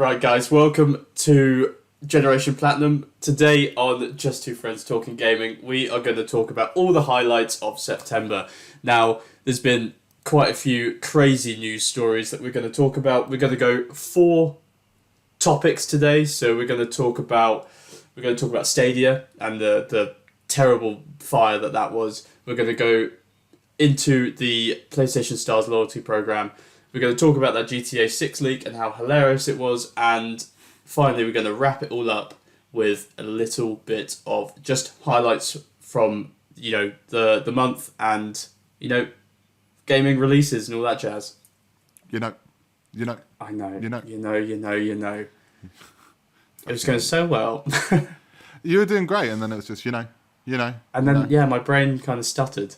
Right, guys, welcome to Generation Platinum. Today on Just Two Friends Talking Gaming, we are going to talk about all the highlights of September. Now, there's been quite a few crazy news stories that we're going to talk about. We're going to go 4 topics today. So we're going to talk about Stadia and the terrible fire that was. We're going to go into the PlayStation Stars loyalty program. We're going to talk about that GTA 6 leak and how hilarious it was, and finally we're going to wrap it all up with a little bit of just highlights from the month and gaming releases and all that jazz. I know. It was going so well. You were doing great, and then it was just and then my brain kind of stuttered.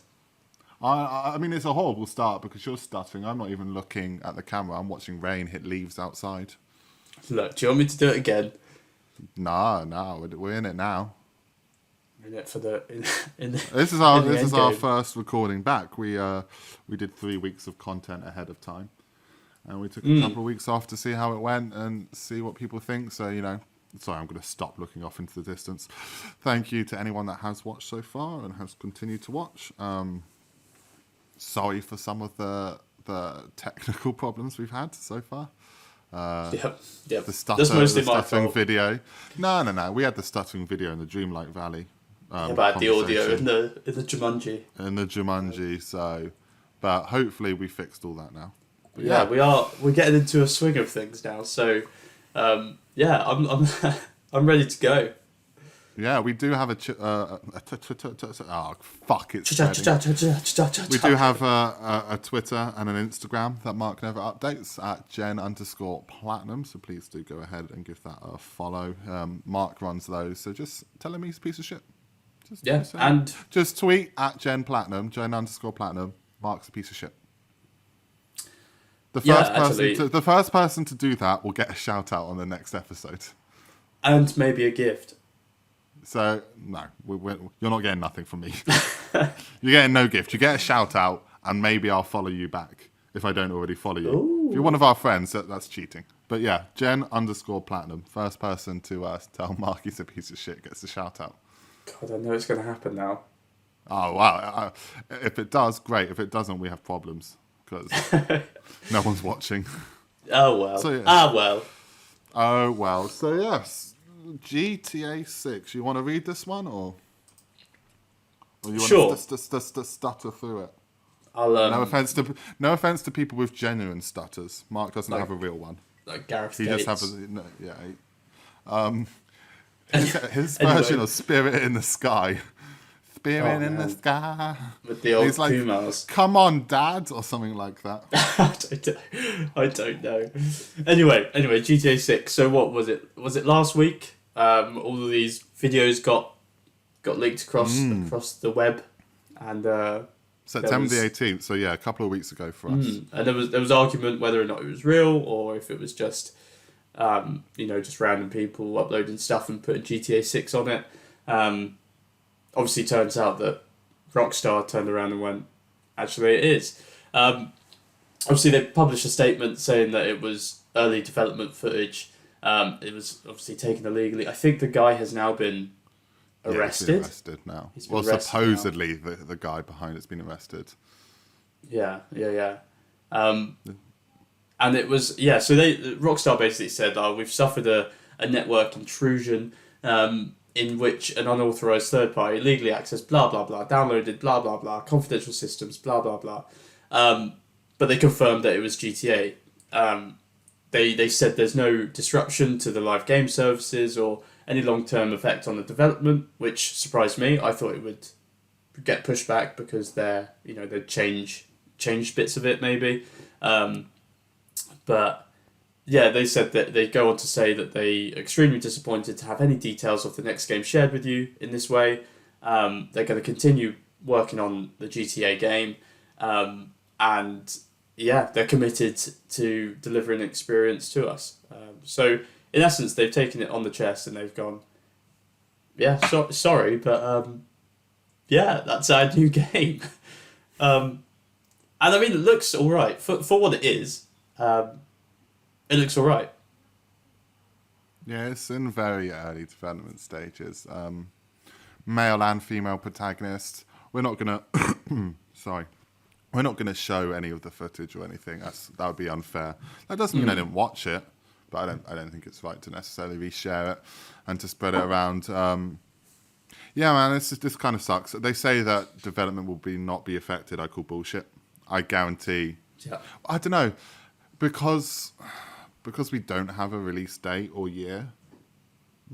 I mean, it's a horrible start because you're stuttering. I'm not even looking at the camera. I'm watching rain hit leaves outside. Look, do you want me to do it again? No, we're in it now. In it for the This is our first recording back. We did 3 weeks of content ahead of time, and we took a couple of weeks off to see how it went and see what people think. So sorry, I'm going to stop looking off into the distance. Thank you to anyone that has watched so far and has continued to watch. Sorry for some of the technical problems we've had so far. Yep. The stuttering video. No. We had the stuttering video in the Dreamlight Valley. About the audio in the Jumanji. In the Jumanji. So, but hopefully we fixed all that now. But we're getting into a swing of things now. So, I'm I'm ready to go. Yeah, we do have we do have a Twitter and an Instagram that Mark never updates at gen_platinum. So please do go ahead and give that a follow. Mark runs those, so just tell him he's a piece of shit. Just tweet at gen_platinum, gen_platinum. Mark's a piece of shit. The first person to do that will get a shout out on the next episode, and maybe a gift. So, no, you're not getting nothing from me. You're getting no gift. You get a shout out, and maybe I'll follow you back if I don't already follow you. Ooh. If you're one of our friends, that's cheating. But yeah, gen_platinum. First person to tell Mark he's a piece of shit gets a shout out. God, I know it's going to happen now. Oh, wow. If it does, great. If it doesn't, we have problems because no one's watching. Oh, well. So, yeah. Oh, well. So, yes. GTA 6. You want to read this one, or you want to stutter through it? No offense to people with genuine stutters. Mark doesn't have a real one. Like Gareth He Gates. just has his version of Spirit in the Sky. Spirit in the sky. With the old Pumas. Like, come on, Dad, or something like that. I don't know. Anyway, GTA 6. So what was it? Was it last week? All of these videos got leaked across the web, and September the 18th. So yeah, a couple of weeks ago for us. And there was argument whether or not it was real or if it was just just random people uploading stuff and putting GTA 6 on it. Obviously, turns out that Rockstar turned around and went, actually, it is. Obviously, they published a statement saying that it was early development footage. It was obviously taken illegally. I think the guy has now been arrested. Yeah, he's been arrested now. Supposedly the guy behind it's been arrested. Yeah. And it was, so Rockstar basically said, we've suffered a network intrusion, in which an unauthorized third party illegally accessed blah blah blah, downloaded blah blah blah, confidential systems blah blah blah. But they confirmed that it was GTA. They said there's no disruption to the live game services or any long term effect on the development, which surprised me. I thought it would get pushed back because they'd change bits of it maybe. But yeah, they said that they go on to say that they are extremely disappointed to have any details of the next game shared with you in this way. They're going to continue working on the GTA game, and they're committed to delivering an experience to us. So in essence, they've taken it on the chest and they've gone, sorry, but that's our new game. And I mean, it looks all right for what it is. It looks all right. Yeah, it's in very early development stages. Male and female protagonists. We're not gonna. Sorry. We're not going to show any of the footage or anything. That would be unfair. That doesn't mean I didn't watch it, but I don't think it's right to necessarily reshare it and to spread it around. Yeah, man, this kind of sucks. They say that development will not be affected. I call bullshit. I guarantee. Yeah. I don't know, because we don't have a release date or year,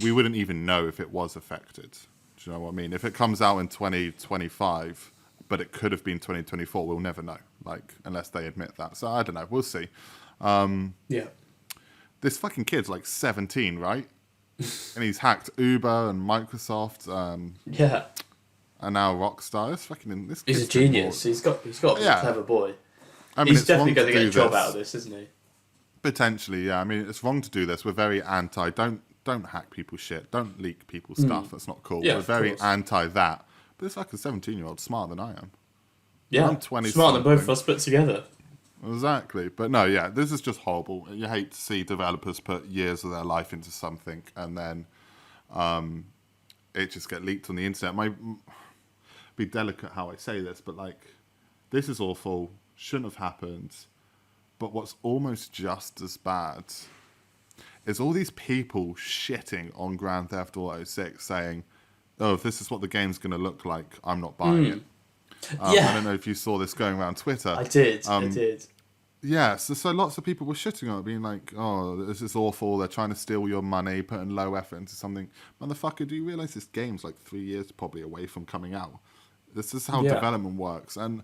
we wouldn't even know if it was affected. Do you know what I mean? If it comes out in 2025. But it could have been 2024. We'll never know, unless they admit that. So I don't know. We'll see. Yeah. This fucking kid's like 17, right? And he's hacked Uber and Microsoft. Yeah. And now Rockstar. This He's a genius. He's got to be a clever boy. I mean, he's definitely going to get a job out of this, isn't he? Potentially, yeah. I mean, it's wrong to do this. We're very anti. Don't hack people's shit. Don't leak people's stuff. That's not cool. Yeah, We're very anti that. But it's like a 17-year-old smarter than I am. Yeah, I'm 20 smarter than both of us put together. Exactly. But no, yeah, this is just horrible. You hate to see developers put years of their life into something and then it just get leaked on the internet. Be delicate how I say this, but this is awful. Shouldn't have happened. But what's almost just as bad is all these people shitting on Grand Theft Auto 6 saying, oh, if this is what the game's going to look like, I'm not buying it. I don't know if you saw this going around Twitter. I did. Yeah, so lots of people were shitting on it, being like, oh, this is awful, they're trying to steal your money, putting low effort into something. Motherfucker, do you realise this game's 3 years probably away from coming out? This is how development works. And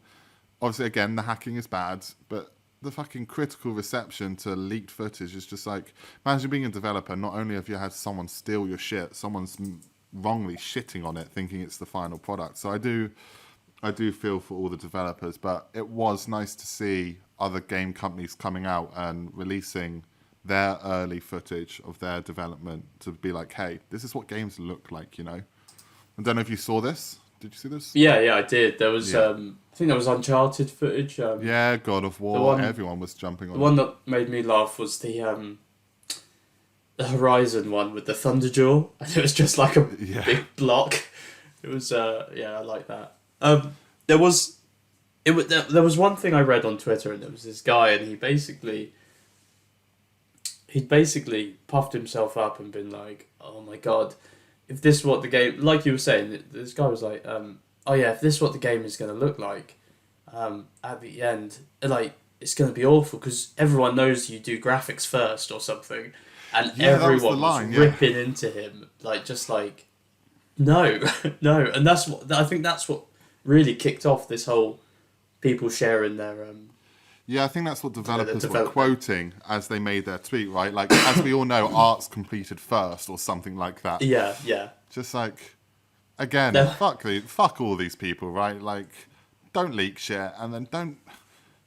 obviously, again, the hacking is bad, but the fucking critical reception to leaked footage is just imagine being a developer, not only have you had someone steal your shit, someone's wrongly shitting on it, thinking it's the final product. So I do feel for all the developers, but it was nice to see other game companies coming out and releasing their early footage of their development to be like, hey, this is what games look like, I don't know if you saw this. Did you see this? Yeah, I did. There was, I think there was Uncharted footage. Yeah, God of War. Everyone was jumping on. The one that made me laugh was the Horizon one with the Thunderjaw, and it was just like a big block. It was I like that. There was one thing I read on Twitter, and there was this guy, and he'd basically puffed himself up and been like, oh my god, if this is what the game, like you were saying, this guy was like, oh yeah, if this is what the game is going to look like at the end, it's going to be awful because everyone knows you do graphics first or something. And everyone was ripping into him, no, no, and I think that's what really kicked off this whole people sharing their. Yeah, I think that's what developers were quoting as they made their tweet, right? As we all know, art's completed first or something like that. Yeah. Just again, fuck all these people, right? Don't leak shit, and then don't.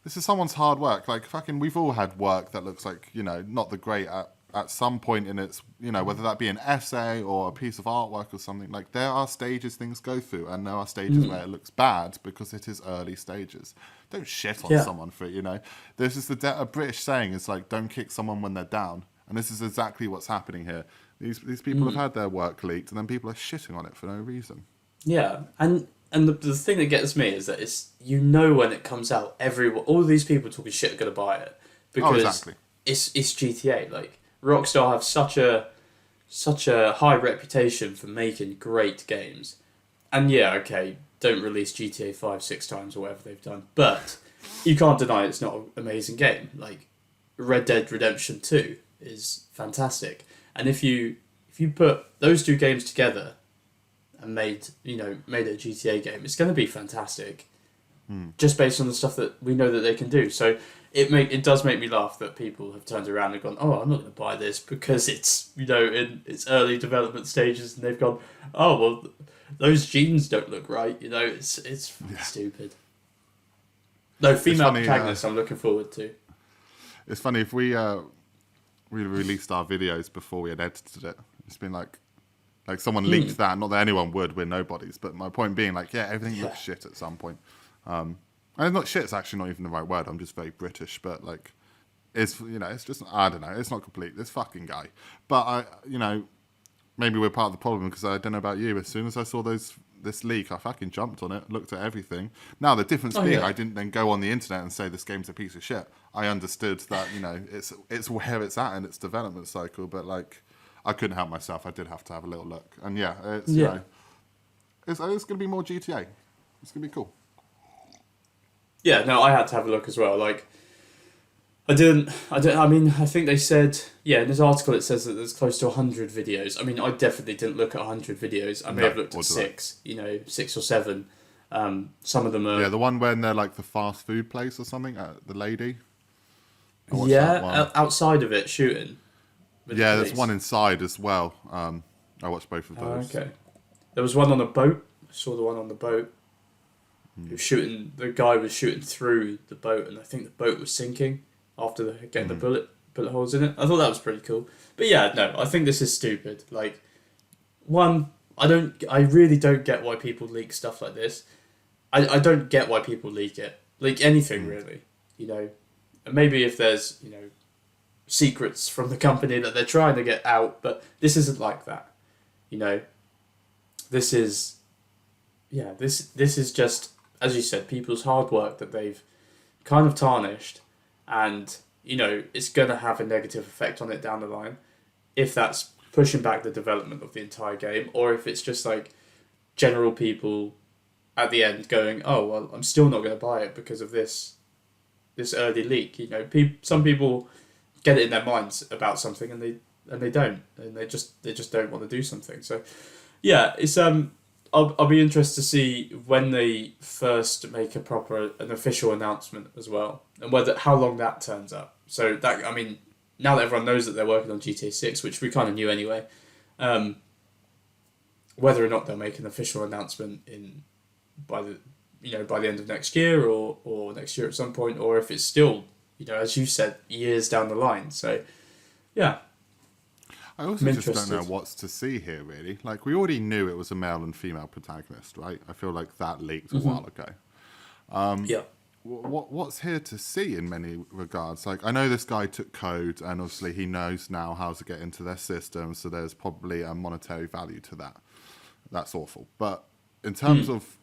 This is someone's hard work. We've all had work that looks not the great at some point in its, whether that be an essay or a piece of artwork or something. There are stages things go through, and there are stages where it looks bad because it is early stages. Don't shit on someone for it, This is a British saying, it's don't kick someone when they're down. And this is exactly what's happening here. These people have had their work leaked, and then people are shitting on it for no reason. Yeah, and the thing that gets me is that it's, when it comes out, all these people talking shit are going to buy it. Because it's GTA, Rockstar have such a high reputation for making great games, and don't release GTA 5 6 times or whatever they've done, but you can't deny it's not an amazing game. Red Dead Redemption 2 is fantastic, and if you put those two games together and made it a GTA game, it's going to be fantastic, just based on the stuff that we know that they can do. So it does make me laugh that people have turned around and gone, oh, I'm not going to buy this because it's in its early development stages, and they've gone, oh well, those genes don't look right. It's stupid. No, female protagonists I'm looking forward to. It's funny if we released our videos before we had edited it. It's been like someone leaked that. Not that anyone would. We're nobodies. But my point being, everything looks shit at some point. And not shit. It's actually not even the right word. I'm just very British. But is, it's just, I don't know, it's not complete. This fucking guy. But maybe we're part of the problem, because I don't know about you. As soon as I saw this leak, I fucking jumped on it, looked at everything. Now, the difference being, I didn't then go on the internet and say this game's a piece of shit. I understood that, it's where it's at in its development cycle, but like, I couldn't help myself. I did have to have a little look. And it's, it's going to be more GTA. It's going to be cool. Yeah, no, I had to have a look as well. Like, I think they said, in this article it says that there's close to 100 videos. I mean, I definitely didn't look at 100 videos. I may have looked at 6, 6 or 7. Some of them are... Yeah, the one when they're like the fast food place or something, the lady. Outside of it, shooting. Yeah, there's one inside as well. I watched both of those. Okay. There was one on a boat. I saw the one on the boat. The guy was shooting through the boat, and I think the boat was sinking after getting the bullet holes in it. I thought that was pretty cool. But yeah, no, I think this is stupid. Like, I really don't get why people leak stuff like this. I don't get why people leak it. Leak anything, really. And maybe if there's, secrets from the company that they're trying to get out, but this isn't like that. This is just, as you said, people's hard work that they've kind of tarnished, and it's going to have a negative effect on it down the line, if that's pushing back the development of the entire game, or if it's just like general people at the end going, oh well, I'm still not going to buy it because of this early leak. Some people get it in their minds about something, and they don't, and they just don't want to do something. So yeah, it's I'll be interested to see when they first make an official announcement as well, and how long that turns up. So that, I mean, now that everyone knows that they're working on GTA 6, which we kind of knew anyway, whether or not they'll make an official announcement by the end of next year or next year at some point, or if it's still, as you said, years down the line. So yeah. I also just don't know what's to see here, really. Like, we already knew it was a male and female protagonist, right? I feel like that leaked a while ago. Yeah. What's here to see in many regards? Like, I know this guy took code, and obviously he knows now how to get into their system, so there's probably a monetary value to that. That's awful. But in terms of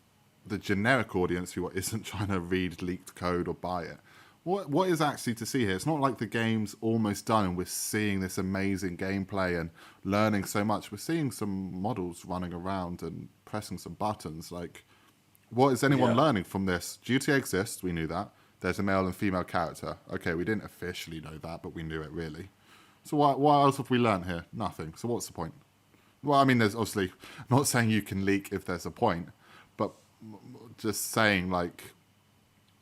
the generic audience who isn't trying to read leaked code or buy it, what is actually to see here? It's not like the game's almost done and we're seeing this amazing gameplay and learning so much. We're seeing some models running around and pressing some buttons. Like, what is anyone learning from this? GTA exists, we knew that. There's a male and female character. Okay, we didn't officially know that, but we knew it, really. So what else have we learned here? Nothing. So what's the point? Well, I mean, there's obviously, not saying you can leak if there's a point, but just saying, like,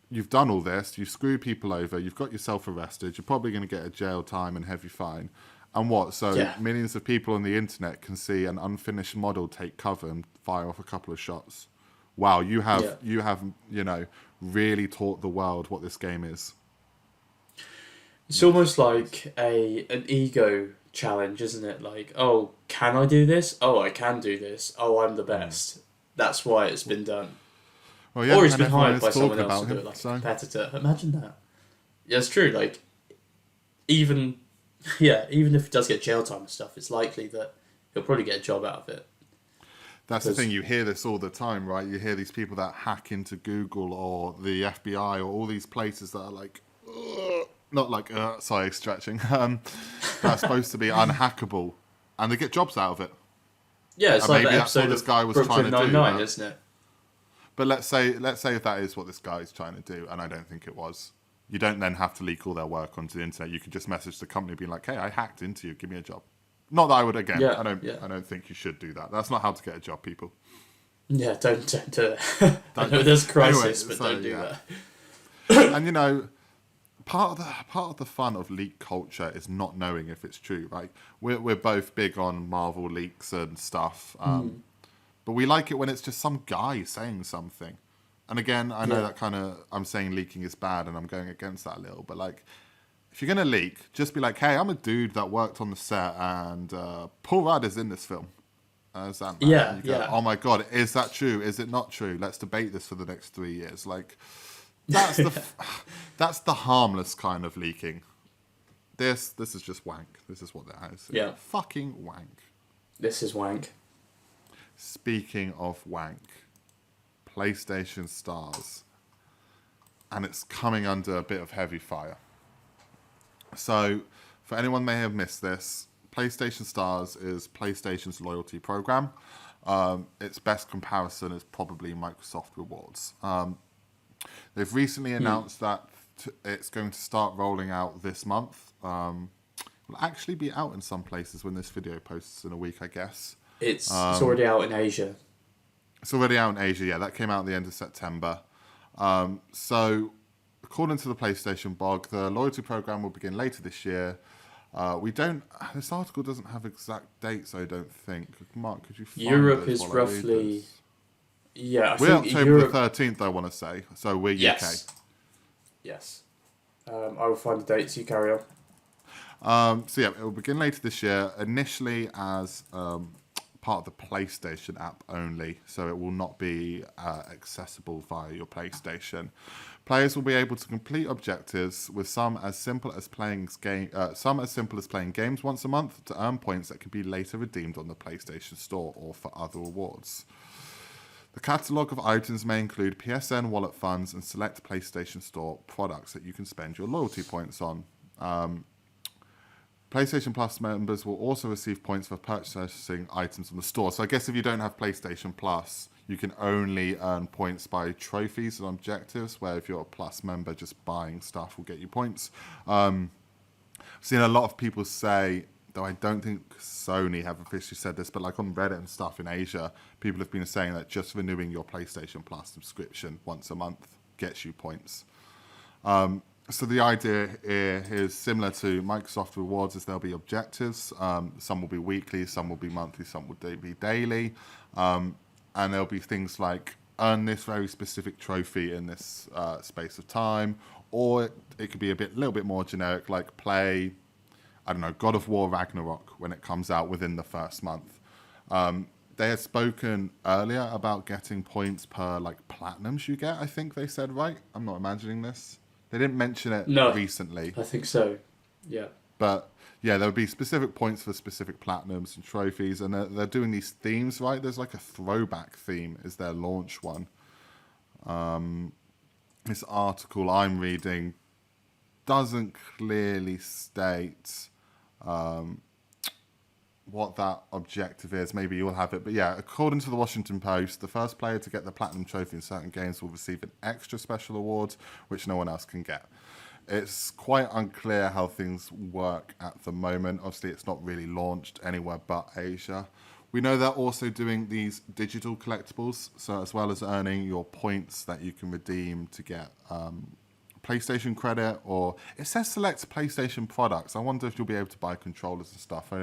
you've done all this, you've screwed people over, you've got yourself arrested, you're probably going to get a jail time and heavy fine. And what? So millions of people on the internet can see an unfinished model take cover and fire off a couple of shots. Wow, you have really taught the world what this game is. It's almost like an ego challenge, isn't it? Like, oh, can I do this? Oh, I can do this. Oh, I'm the best. That's why it's been done. Well, yeah, or he's been hired by someone else to do it, like a competitor. Imagine that. Yeah, it's true. Like, even if he does get jail time and stuff, it's likely that he'll probably get a job out of it. That's the thing. You hear this all the time, right? You hear these people that hack into Google or the FBI or all these places that are like, not like, sorry, stretching. That's supposed to be unhackable, and they get jobs out of it. Yeah, it's like maybe the that's what episode this guy was of trying Brooklyn to do. Nine-Nine, isn't it? But let's say if that is what this guy is trying to do, and I don't think it was, you don't then have to leak all their work onto the internet. You could just message the company being like, hey, I hacked into you, give me a job. Not that I would, again, I don't think you should do that. That's not how to get a job, people. Yeah, don't do that. I know there's crisis, but don't do that. And part of the fun of leak culture is not knowing if it's true, right? We're both big on Marvel leaks and stuff. But we like it when it's just some guy saying something. And again, I know that kind of, I'm saying leaking is bad and I'm going against that a little. But like, if you're going to leak, just be like, hey, I'm a dude that worked on the set and Paul Rudd is in this film. As that man. Go, oh my God, is that true? Is it not true? Let's debate this for the next 3 years. Like, that's the harmless kind of leaking. this is just wank. This is what that is. Yeah. Fucking wank. This is wank. Speaking of wank, PlayStation Stars. And it's coming under a bit of heavy fire. So, for anyone may have missed this, PlayStation Stars is PlayStation's loyalty program. Its best comparison is probably Microsoft Rewards. They've recently announced that it's going to start rolling out this month. Will actually be out in some places when this video posts in a week, I guess. It's already out in Asia. It's already out in Asia, yeah. That came out at the end of September. So, according to the PlayStation blog, the loyalty program will begin later this year. This article doesn't have exact dates, I don't think. Mark, could you find Europe those is while I read roughly... this? Yeah, we're October the 13th, I want to say. So we're yes. UK. Yes. I will find the dates, you carry on. So yeah, it will begin later this year, initially as part of the PlayStation app only, so it will not be accessible via your PlayStation. Players will be able to complete objectives with some as simple as playing games once a month to earn points that can be later redeemed on the PlayStation Store or for other rewards. The catalogue of items may include PSN wallet funds and select PlayStation Store products that you can spend your loyalty points on. PlayStation Plus members will also receive points for purchasing items on the store. So I guess if you don't have PlayStation Plus, you can only earn points by trophies and objectives, where if you're a Plus member, just buying stuff will get you points. I've seen a lot of people say, though I don't think Sony have officially said this, but like on Reddit and stuff in Asia, people have been saying that just renewing your PlayStation Plus subscription once a month gets you points. So the idea here is similar to Microsoft Rewards, is there'll be objectives. Some will be weekly, some will be monthly, some will be daily. And there'll be things like earn this very specific trophy in this space of time, or it could be little bit more generic, like play, I don't know, God of War Ragnarok when it comes out within the first month. They had spoken earlier about getting points per like platinums you get, I think they said, right? I'm not imagining this. They didn't mention it recently. I think so, yeah. But yeah, there would be specific points for specific platinums and trophies, and they're doing these themes, right? There's like a throwback theme is their launch one. This article I'm reading doesn't clearly state what that objective is. Maybe you'll have it. But yeah, according to the Washington Post, the first player to get the platinum trophy in certain games will receive an extra special award, which no one else can get. It's quite unclear how things work at the moment. Obviously, it's not really launched anywhere but Asia. We know they're also doing these digital collectibles, so as well as earning your points that you can redeem to get PlayStation credit, or it says select PlayStation products. I wonder if you'll be able to buy controllers and stuff.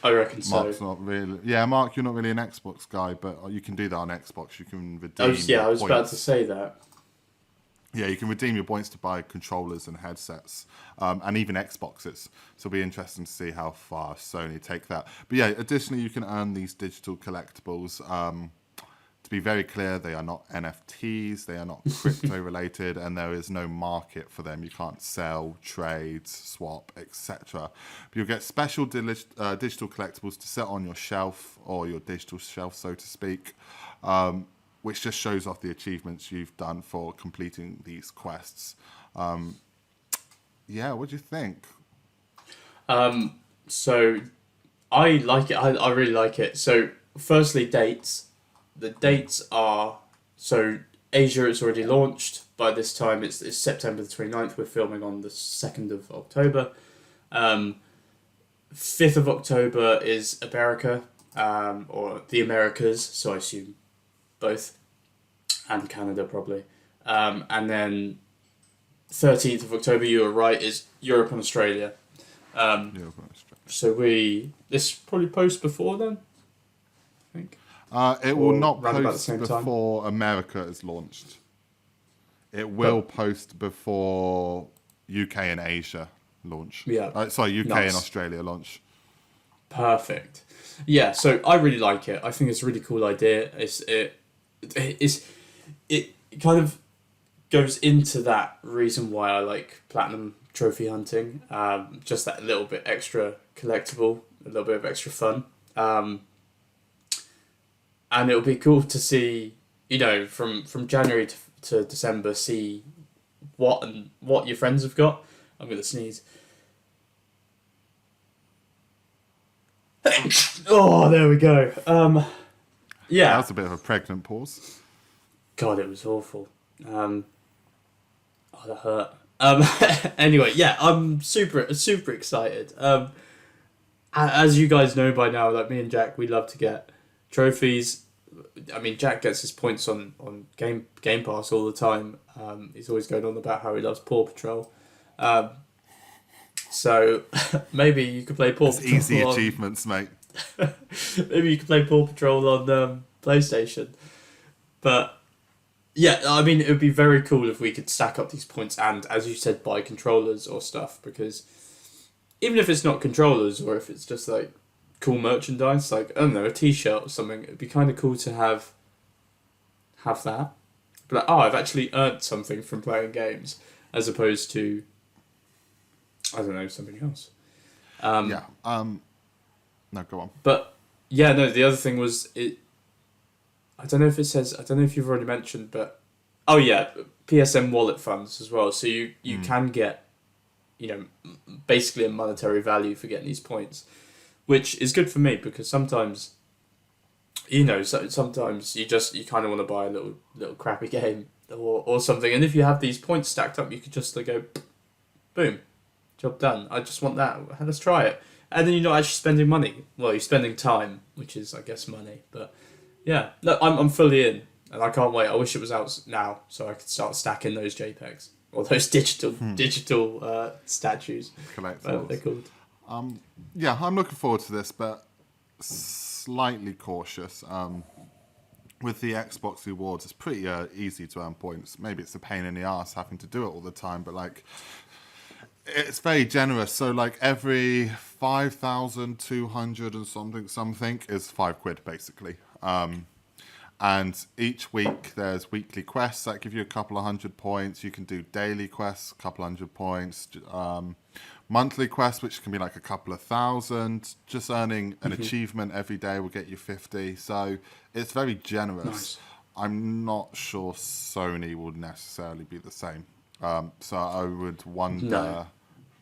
I reckon Mark's so. not really. Yeah, Mark, you're not really an Xbox guy, but you can do that on Xbox. You can redeem. I was about to say that. Yeah, you can redeem your points to buy controllers and headsets, and even Xboxes. So it'll be interesting to see how far Sony take that. But yeah, additionally, you can earn these digital collectibles. To be very clear, they are not NFTs, they are not crypto related, and there is no market for them. You can't sell, trade, swap, etc. But you'll get special digital collectibles to set on your shelf, or your digital shelf, so to speak, which just shows off the achievements you've done for completing these quests. Yeah, what do you think? So I like it. I really like it. So firstly, dates. The dates are, so Asia is already launched. By this time, it's September the 29th. We're filming on the 2nd of October. 5th of October is America, or the Americas, so I assume both, and Canada probably. And then 13th of October, you were right, is Europe and Australia. So this probably post before then, I think. It will not post before America is launched. It will post before UK and Asia launch. Yeah. UK and Australia launch. Perfect. Yeah, so I really like it. I think it's a really cool idea. It kind of goes into that reason why I like platinum trophy hunting. Just that little bit extra collectible, a little bit of extra fun. And it'll be cool to see, from January to December, see what your friends have got. I'm gonna sneeze. Oh, there we go. Yeah. That was a bit of a pregnant pause. God, it was awful. Oh, that hurt. Anyway, yeah, I'm super excited. As you guys know by now, like me and Jack, we love to get trophies. I mean, Jack gets his points on Game Pass all the time. He's always going on about how he loves Paw Patrol. So maybe you could play Paw Patrol. Easy achievements, mate. Maybe you could play Paw Patrol on PlayStation. But yeah, I mean, it would be very cool if we could stack up these points and, as you said, buy controllers or stuff. Because even if it's not controllers or if it's just like cool merchandise, like, I don't know, a t-shirt or something, it'd be kind of cool to have that. But like, oh, I've actually earned something from playing games, as opposed to, I don't know, something else. No, go on. But yeah, no, the other thing was I don't know if it says, I don't know if you've already mentioned, but oh yeah, PSN wallet funds as well. So you can get, basically a monetary value for getting these points, which is good for me because sometimes, sometimes you kind of want to buy a little crappy game or something, and if you have these points stacked up, you could just go, boom, job done. I just want that. Let's try it. And then you're not actually spending money. Well, you're spending time, which is, I guess, money. But yeah, look, I'm fully in, and I can't wait. I wish it was out now so I could start stacking those JPEGs or those digital statues. Whatever they're called. Yeah, I'm looking forward to this, but slightly cautious. With the Xbox rewards, it's pretty easy to earn points. Maybe it's a pain in the ass having to do it all the time, but like, it's very generous. So like every 5,200 and something is £5 basically. And each week there's weekly quests that give you a couple of 100 points. You can do daily quests, a couple 100 points. Monthly quests, which can be like a couple of 1,000. Just earning an achievement every day will get you 50. So it's very generous. Nice. I'm not sure Sony will necessarily be the same. So I would wonder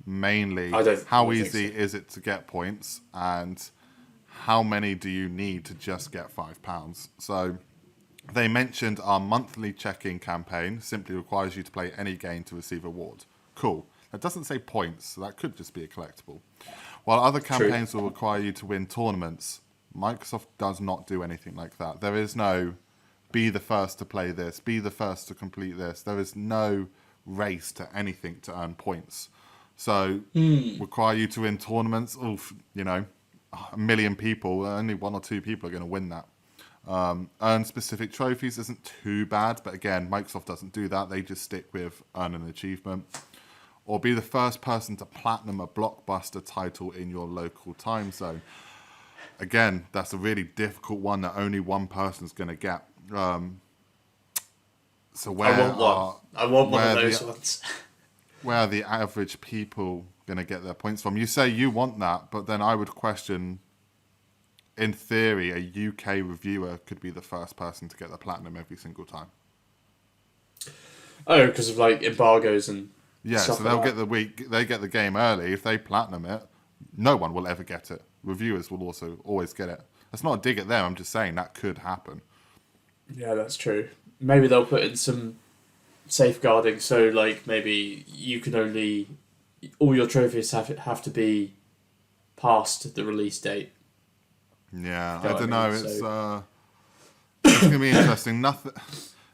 mainly how easy is it to get points and how many do you need to just get £5? So they mentioned our monthly check-in campaign simply requires you to play any game to receive a reward. Cool. That doesn't say points, so that could just be a collectible. While other campaigns will require you to win tournaments, Microsoft does not do anything like that. There is no be the first to play this, be the first to complete this. There is no race to anything to earn points. So require you to win tournaments, a million people, only one or two people are going to win that. Earn specific trophies isn't too bad, but again, Microsoft doesn't do that. They just stick with earn an achievement. Or be the first person to platinum a blockbuster title in your local time zone. Again, that's a really difficult one that only one person's going to get. So where I want one of those ones. Where are the average people going to get their points from? You say you want that, but then I would question, in theory, a UK reviewer could be the first person to get the platinum every single time. Oh, because of like embargoes and stuff so they'll like they get the game early. If they platinum it, no one will ever get it. Reviewers will also always get it. That's not a dig at them. I'm just saying that could happen. Yeah, that's true. Maybe they'll put in some safeguarding, so like maybe you can only all your trophies have to be past the release date. Yeah, I don't know. It's gonna be interesting.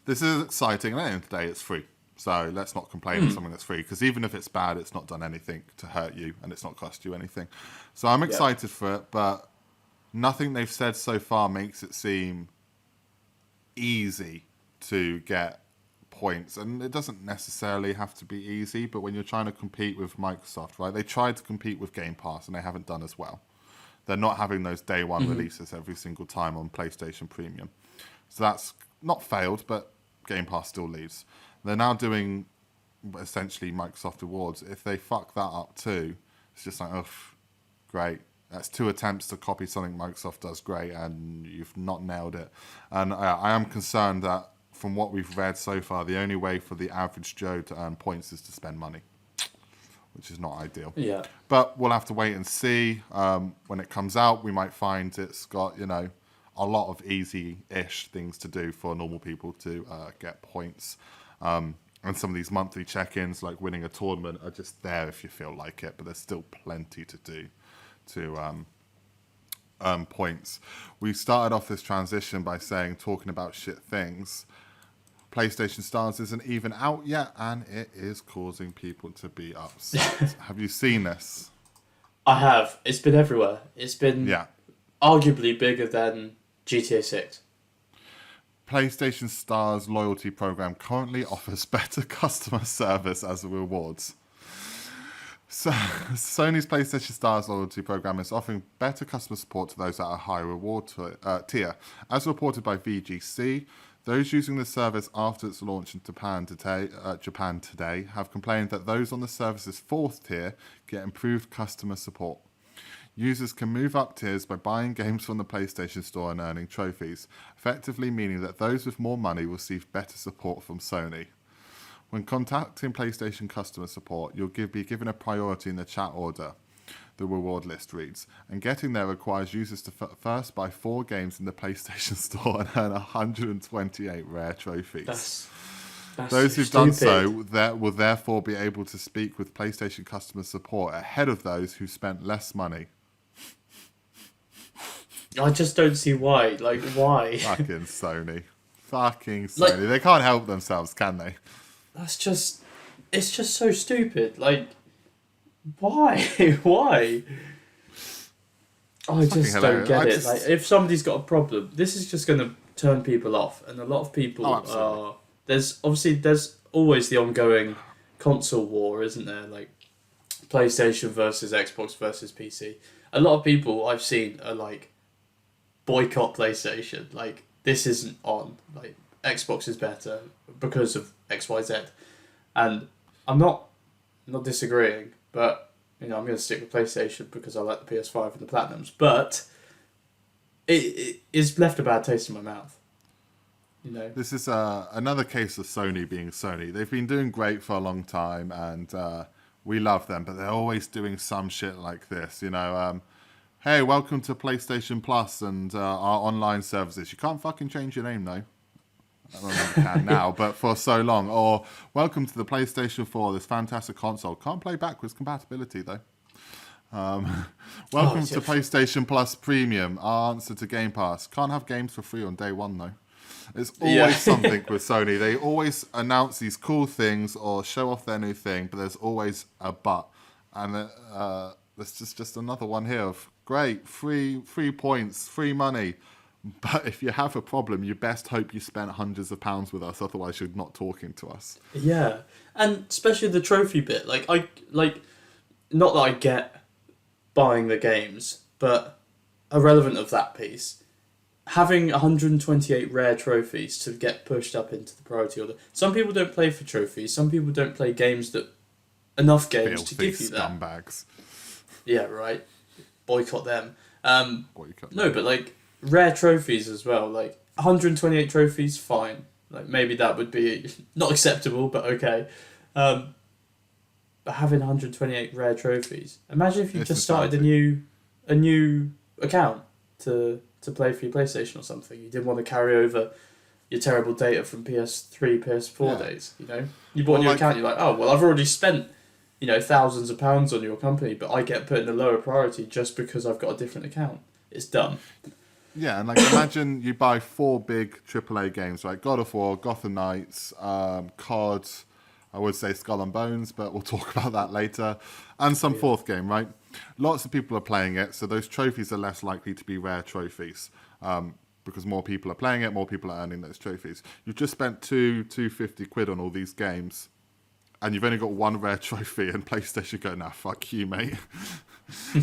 This is exciting. And at the end of the day, it's free. So let's not complain of something that's free, because even if it's bad, it's not done anything to hurt you and it's not cost you anything. So I'm excited for it, but nothing they've said so far makes it seem easy to get points. And it doesn't necessarily have to be easy, but when you're trying to compete with Microsoft, right? They tried to compete with Game Pass and they haven't done as well. They're not having those day one releases every single time on PlayStation Premium. So that's not failed, but Game Pass still leads. They're now doing essentially Microsoft Rewards. If they fuck that up too, it's just like, oh, great. That's 2 attempts to copy something Microsoft does great, and you've not nailed it. And I am concerned that from what we've read so far, the only way for the average Joe to earn points is to spend money, which is not ideal. Yeah. But we'll have to wait and see. When it comes out, we might find it's got, a lot of easy-ish things to do for normal people to get points. And some of these monthly check-ins, like winning a tournament, are just there if you feel like it, but there's still plenty to do to earn points. We started off this transition by talking about shit things. PlayStation Stars isn't even out yet, and it is causing people to be upset. Have you seen this? I have. It's been everywhere. It's been arguably bigger than GTA 6. PlayStation Stars loyalty program currently offers better customer service as a rewards. So, Sony's PlayStation Stars loyalty program is offering better customer support to those at a high reward tier. As reported by VGC, those using the service after its launch in Japan today have complained that those on the service's 4th tier get improved customer support. Users can move up tiers by buying games from the PlayStation Store and earning trophies, effectively meaning that those with more money will receive better support from Sony. When contacting PlayStation customer support, you'll be given a priority in the chat order, the reward list reads, and getting there requires users to first buy 4 games in the PlayStation Store and earn 128 rare trophies. That's Those who've stupid. done so will therefore be able to speak with PlayStation customer support ahead of those who spent less money. I just don't see why. Like, why? Fucking Sony. They can't help themselves, can they? It's just so stupid. Like, why? Why? I just don't get it. Like, if somebody's got a problem, this is just going to turn people off, and a lot of people are. There's always the ongoing console war, isn't there? Like, PlayStation versus Xbox versus PC. A lot of people I've seen are like, boycott PlayStation. Like, this isn't on. Like, Xbox is better because of XYZ, and I'm not disagreeing, but I'm going to stick with PlayStation because I like the PS5 and the Platinums. But it's left a bad taste in my mouth. This is another case of Sony being Sony. They've been doing great for a long time, and we love them, but they're always doing some shit like this. Hey, welcome to PlayStation Plus and our online services. You can't fucking change your name, though. I don't know if you can now, but for so long. Or, welcome to the PlayStation 4, this fantastic console. Can't play backwards compatibility, though. Welcome to PlayStation Plus Premium, our answer to Game Pass. Can't have games for free on day one, though. It's always something with Sony. They always announce these cool things or show off their new thing, but there's always a but. And there's just another one here of, great, free points, free money. But if you have a problem, you best hope you spent hundreds of pounds with us, otherwise you're not talking to us. Yeah, and especially the trophy bit. Not that I get buying the games, but irrelevant of that piece, having 128 rare trophies to get pushed up into the priority order. Some people don't play for trophies. Some people don't play games to give you that. Scumbags. Yeah, right. Boycott them. But rare trophies as well. 128 trophies, fine. Maybe that would be not acceptable, but okay. But having 128 rare trophies. Imagine if you just started a new account to play for your PlayStation or something. You didn't want to carry over your terrible data from PS3, PS4 days. You bought a new account. You're like, oh well, I've already spent thousands of pounds on your company, but I get put in a lower priority just because I've got a different account. It's dumb. Yeah, and imagine you buy 4 big AAA games, right? God of War, Gotham Knights, COD, I would say Skull and Bones, but we'll talk about that later, and some 4th game, right? Lots of people are playing it, so those trophies are less likely to be rare trophies, because more people are playing it, more people are earning those trophies. You've just spent £250 on all these games, and you've only got 1 rare trophy, and PlayStation go, nah, fuck you, mate.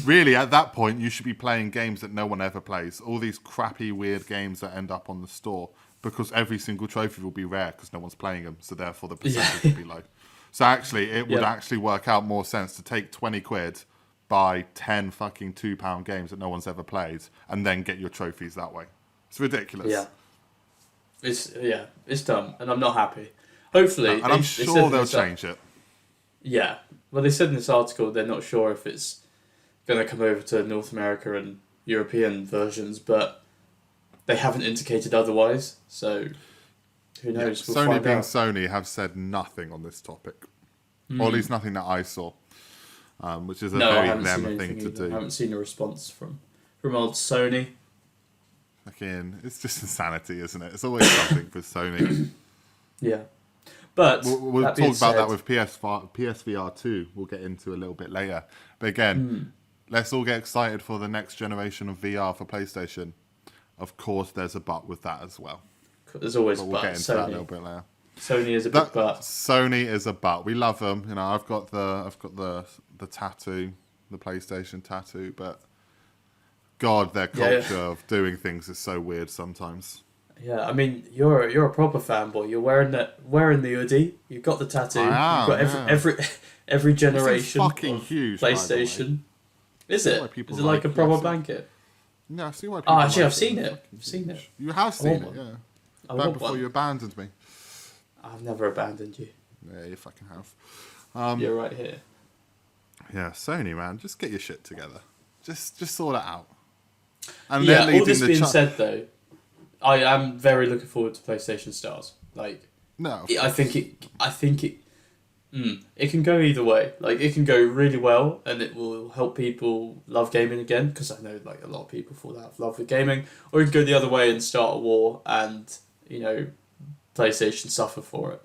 Really, at that point, you should be playing games that no one ever plays. All these crappy, weird games that end up on the store. because every single trophy will be rare because no one's playing them, so therefore the percentage will be low. So actually, it would actually work out more sense to take 20 quid, buy 10 fucking £2 games that no one's ever played, and then get your trophies that way. It's ridiculous. Yeah. It's dumb, and I'm not happy. Hopefully, and I'm sure they'll change it. Yeah. Well, they said in this article they're not sure if it's going to come over to North America and European versions, but they haven't indicated otherwise, so who knows? We'll Sony being out. Sony have said nothing on this topic, or at least nothing that I saw, which is a very them thing to do. I haven't seen a response from old Sony. Fucking, it's just insanity, isn't it? It's always something for Sony. Yeah. But we'll talk about that with PSVR 2. We'll get into a little bit later. But again, let's all get excited for the next generation of VR for PlayStation. Of course, there's a but with that as well. There's always but a we'll but. get into that a little bit later. Sony is a big but. Sony is a but. We love them. You know, I've got the tattoo, the PlayStation tattoo, but God, their culture of doing things is so weird sometimes. Yeah, I mean, you're a proper fanboy. You're wearing the hoodie. You've got the tattoo. You've got every generation fucking of huge, PlayStation. Is it? Is it like a proper blanket? No, I see why people actually, like I've seen it. I've seen it. You have seen it, yeah. Back before you abandoned me. I've never abandoned you. Yeah, you fucking have. You're right here. Yeah, Sony, man, just get your shit together. Just sort it out. And all this being said, though, I am very looking forward to PlayStation Stars. Like, no, I think it can go either way. Like, it can go really well, and it will help people love gaming again. Because I know like a lot of people fall out of love with gaming, or it can go the other way and start a war, and PlayStation suffer for it.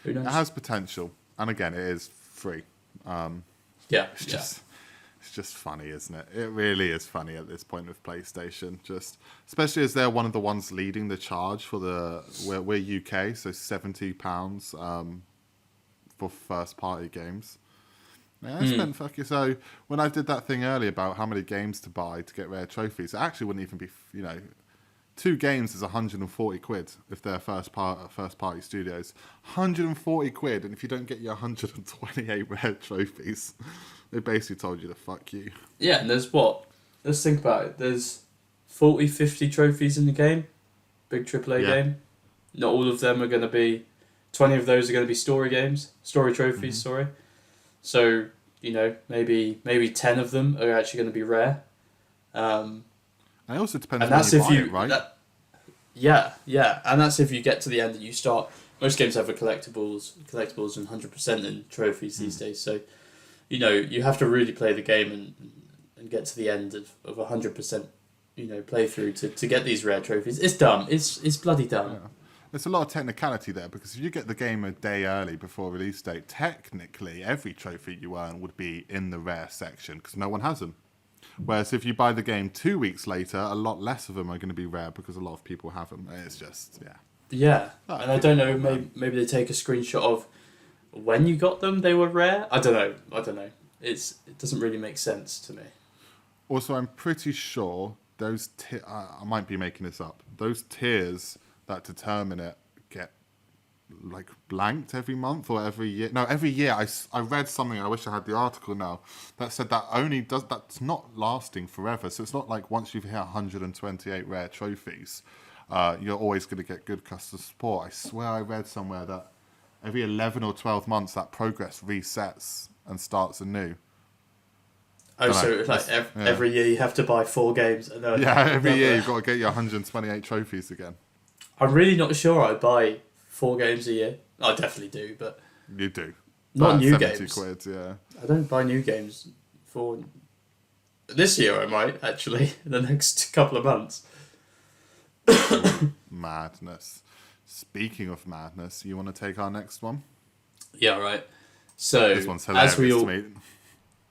Who knows? It has potential, and again, it is free. It's just funny, isn't it? It really is funny at this point with PlayStation. Just especially as they're one of the ones leading the charge for we're UK, so £70 for first party games. Yeah, I spent so when I did that thing earlier about how many games to buy to get rare trophies, it actually wouldn't even be 2 games is 140 quid if they're first party studios. 140 quid, and if you don't get your 128 rare trophies, they basically told you to fuck you. Yeah, and let's think about it. There's 40, 50 trophies in the game. Big AAA game. Not all of them are going to be... 20 of those are going to be story trophies, sorry. So, maybe 10 of them are actually going to be rare. And it also depends on when you buy it, right? And that's if you get to the end and you start... Most games have collectibles and 100% in trophies these days, so... you have to really play the game and get to the end of 100%, playthrough to get these rare trophies. It's dumb. It's bloody dumb. Yeah. There's a lot of technicality there, because if you get the game a day early before release date, technically every trophy you earn would be in the rare section, because no one has them. Whereas if you buy the game 2 weeks later, a lot less of them are going to be rare because a lot of people have them. It's just, Yeah, and I don't know, maybe they take a screenshot of when you got them, they were rare. I don't know. It doesn't really make sense to me. Also, I'm pretty sure those I might be making this up. Those tiers that determine it get like blanked every month or every year. No, every year. I read something. I wish I had the article now that said that's not lasting forever. So it's not like once you've hit 128 rare trophies, you're always going to get good customer support. I swear I read somewhere that every 11 or 12 months, that progress resets and starts anew. Oh, so it's like every year you have to buy 4 games. Every year you've got to get your 128 trophies again. I'm really not sure I buy 4 games a year. I definitely do, but... You do. Not new 70 games. quid, yeah. I don't buy new games for... This year I might, actually, in the next couple of months. Madness. Speaking of madness, you want to take our next one? Yeah, right. So, this one's hilarious to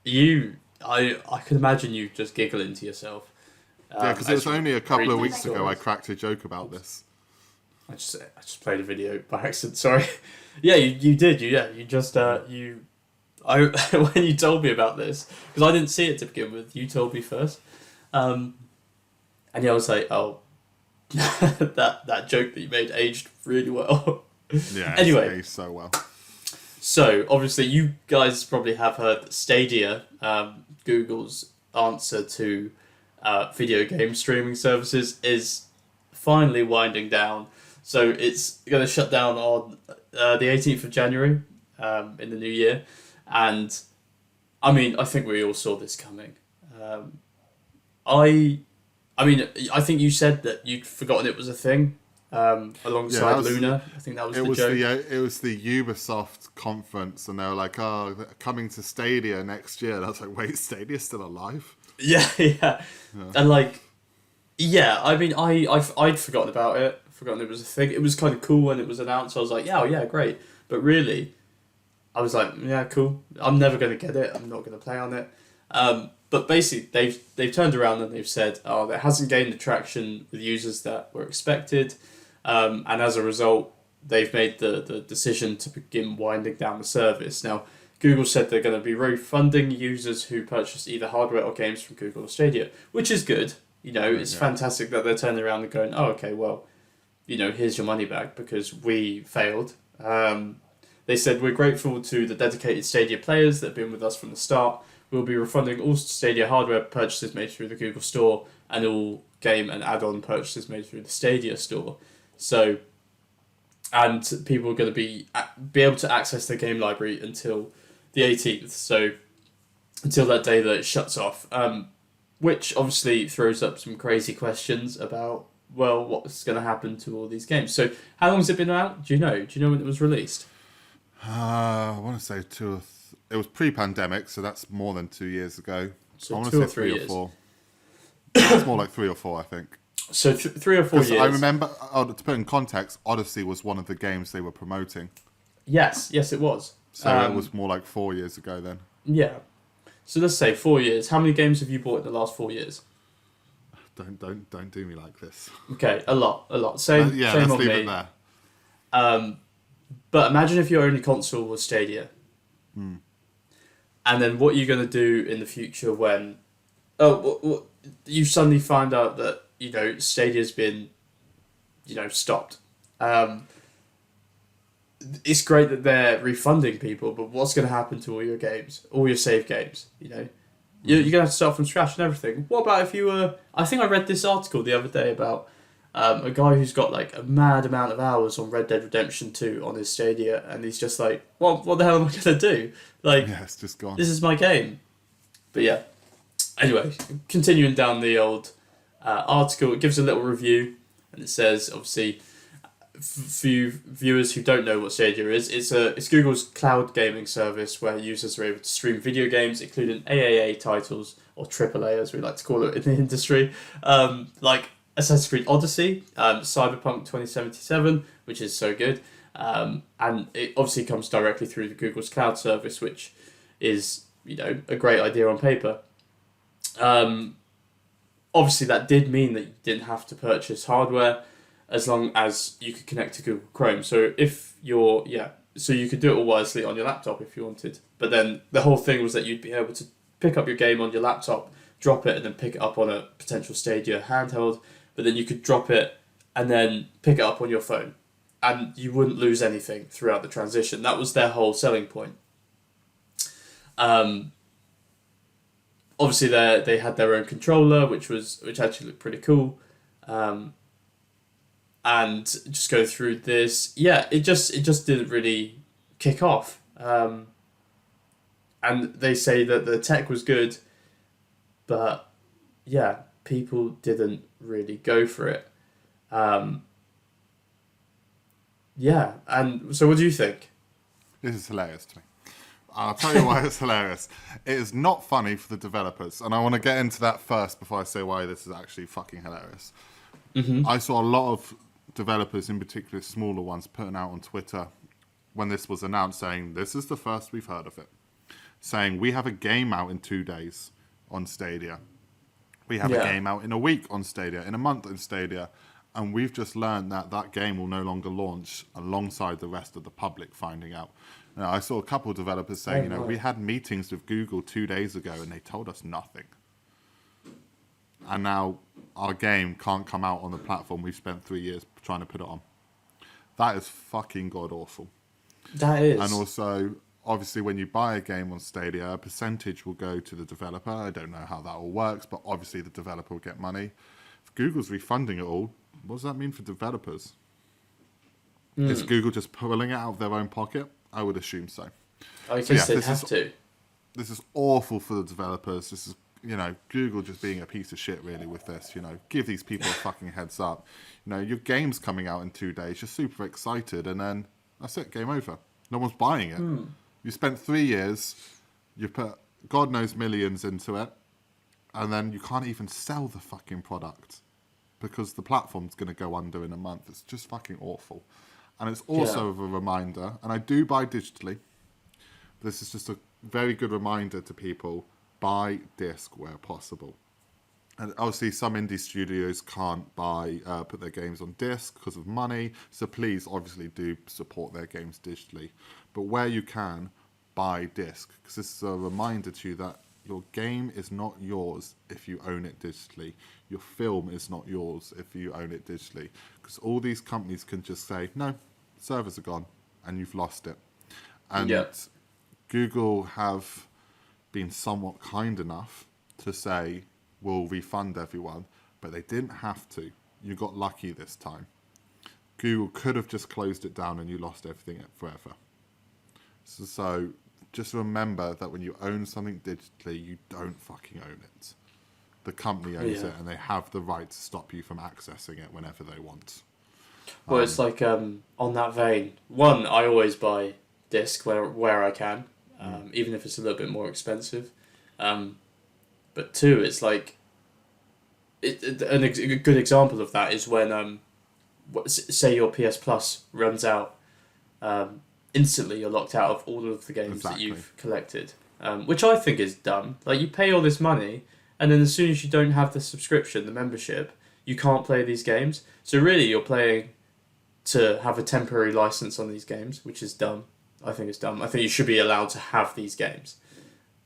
me. I can imagine you just giggling to yourself. Because it was only a couple of weeks ago I cracked a joke about this. I just played a video by accident. Sorry. Yeah, you did. You just when you told me about this, because I didn't see it to begin with. You told me first, and I was like, oh, that joke that you made aged really well. Yeah. Anyway, It's aged so well. so obviously you guys probably have heard that Stadia, Google's answer to video game streaming services, is finally winding down. So it's going to shut down on the 18th of January in the new year. And I mean, I think we all saw this coming. I think you said that you'd forgotten it was a thing alongside Luna. I think that was the joke. It was the Ubisoft conference, and they were like, "Oh, coming to Stadia next year." And I was like, "Wait, Stadia's still alive?" Yeah. And like, yeah, I mean, I'd forgotten about it. Forgotten it was a thing. It was kind of cool when it was announced. I was like, yeah, oh, yeah, great. But really, I was like, yeah, cool. I'm never going to get it. I'm not going to play on it. But basically, they've turned around and they've said, oh, it hasn't gained the traction with users that were expected. And as a result, they've made the decision to begin winding down the service. Now, Google said they're going to be refunding users who purchase either hardware or games from Google or Stadia, which is good. You know, it's fantastic that they're turning around and going, oh, okay, well, you know, here's your money back because we failed. They said, we're grateful to the dedicated Stadia players that have been with us from the start. We'll be refunding all Stadia hardware purchases made through the Google Store and all game and add-on purchases made through the Stadia Store. So, and people are going to be able to access their game library until the 18th. So, until that day that it shuts off. Which obviously throws up some crazy questions about, well, what's going to happen to all these games. So, how long has it been out? Do you know? Do you know when it was released? I want to say it was pre-pandemic, so that's more than 2 years ago. So I want to to say 3 or 4. It's more like 3 or 4, I think. So 3 or 4 years. I remember, to put in context, Odyssey was one of the games they were promoting. Yes, it was. So it was more like 4 years ago then. Yeah. So let's say 4 years. How many games have you bought in the last 4 years? Don't do me like this. Okay, a lot. Same let's on leave me. it there. But imagine if your only console was Stadia. And then what are you going to do in the future when you suddenly find out that, you know, Stadia's been, you know, stopped. It's great that they're refunding people, but what's going to happen to all your games, all your save games, you know? You're going to have to start from scratch and everything. What about if you were... I think I read this article the other day about a guy who's got like a mad amount of hours on Red Dead Redemption 2 on his Stadia, and he's just like, what the hell am I going to do? Like, yeah, it's just gone. This is my game. But yeah. Anyway, continuing down the old article, it gives a little review, and it says, obviously, for you viewers who don't know what Stadia is, it's Google's cloud gaming service where users are able to stream video games, including AAA titles, or AAA as we like to call it in the industry, like Assassin's Creed Odyssey, Cyberpunk 2077, which is so good, and it obviously comes directly through the Google's cloud service, which is, you know, a great idea on paper. Obviously that did mean that you didn't have to purchase hardware as long as you could connect to Google Chrome. So so you could do it all wirelessly on your laptop if you wanted. But then the whole thing was that you'd be able to pick up your game on your laptop, drop it, and then pick it up on a potential Stadia handheld. But then you could drop it and then pick it up on your phone. And you wouldn't lose anything throughout the transition. That was their whole selling point. Obviously, they had their own controller, which actually looked pretty cool. And just go through this, it just didn't really kick off. And they say that the tech was good, but people didn't really go for it. And so what do you think? This is hilarious to me. I'll tell you why it's hilarious. It is not funny for the developers, and I want to get into that first before I say why this is actually fucking hilarious. Mm-hmm. I saw a lot of developers, in particular smaller ones, putting out on Twitter when this was announced, saying, this is the first we've heard of it. Saying, we have a game out in 2 days on Stadia. We have a game out in a week on Stadia, in a month on Stadia. And we've just learned that game will no longer launch alongside the rest of the public finding out. Now, I saw a couple of developers saying, we had meetings with Google 2 days ago and they told us nothing. And now our game can't come out on the platform we've spent 3 years trying to put it on. That is fucking god awful. That is. And also, obviously, when you buy a game on Stadia, a percentage will go to the developer. I don't know how that all works, but obviously the developer will get money. If Google's refunding it all, what does that mean for developers? Is Google just pulling it out of their own pocket? I would assume so. I guess they'd have to. This is awful for the developers. This is, Google just being a piece of shit, really, with this. Give these people a fucking heads up. Your game's coming out in 2 days. You're super excited, and then that's it, game over. No one's buying it. You spent 3 years, you put God knows millions into it, and then you can't even sell the fucking product because the platform's going to go under in a month. It's just fucking awful. And it's also a reminder, and I do buy digitally. This is just a very good reminder to people, buy disc where possible. And obviously some indie studios can't put their games on disc because of money, so please obviously do support their games digitally. But where you can, buy disc, because this is a reminder to you that your game is not yours if you own it digitally. Your film is not yours if you own it digitally. Because all these companies can just say, no, servers are gone, and you've lost it. And Google have been somewhat kind enough to say, we'll refund everyone, but they didn't have to. You got lucky this time. Google could have just closed it down and you lost everything forever. So just remember that when you own something digitally, you don't fucking own it. The company owns it, and they have the right to stop you from accessing it whenever they want. Well, it's like, on that vein, one, I always buy disc where I can, even if it's a little bit more expensive. But two, it's like, a good example of that is when, say your PS Plus runs out, instantly you're locked out of all of the games that you've collected, which I think is dumb. Like, you pay all this money, and then as soon as you don't have the subscription, the membership, you can't play these games. So really, you're playing to have a temporary license on these games, which is dumb. I think it's dumb. I think you should be allowed to have these games